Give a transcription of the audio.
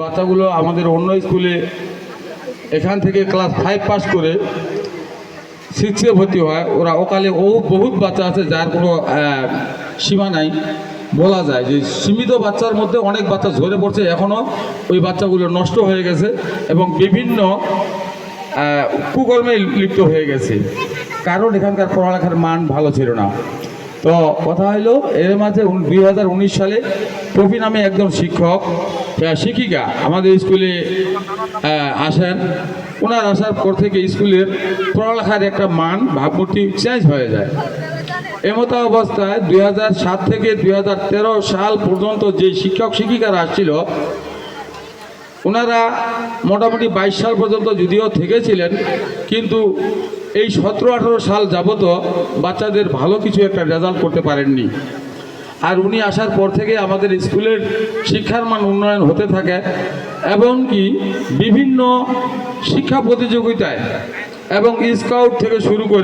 বাচ্চাগুলো আমাদের অন্য স্কুলে এখান থেকে ক্লাস 5 পাস করে 6-এ ভর্তি হয়। ওরা ওকালে বহুত বাচ্চা আছে যার কোনো সীমা নাই। বলা যায় যে সীমিত বাচ্চার মধ্যে অনেক বাচ্চা ঝরে পড়ছে, এখনও ওই বাচ্চাগুলো নষ্ট হয়ে গেছে এবং বিভিন্ন কুকর্মে লিপ্ত হয়ে গেছে, কারণ এখানকার পড়ালেখার মান ভালো ছিল না। তো কথা হলো, এর মাঝে 2019 সালে টফি নামে একজন শিক্ষিকা আমাদের স্কুলে আসেন। ওনার আসার পর থেকে স্কুলের পড়ালেখার একটা মান ভাবমূর্তি চেঞ্জ হয়ে যায়। এমতো অবস্থায় 2007 থেকে 2013 সাল পর্যন্ত যে শিক্ষক শিক্ষিকারা আসছিল, ওনারা মোটামুটি 22 সাল পর্যন্ত যদিও থেকেছিলেন, কিন্তু এই 17-18 সাল যাবত বাচ্চাদের ভালো কিছু একটা রেজাল্ট করতে পারেননি। আর উনি আসার পর থেকে আমাদের স্কুলের শিক্ষার মান উন্নয়ন হতে থাকে এবং কি বিভিন্ন শিক্ষা প্রতিযোগিতায় এবং স্কাউট থেকে শুরু করে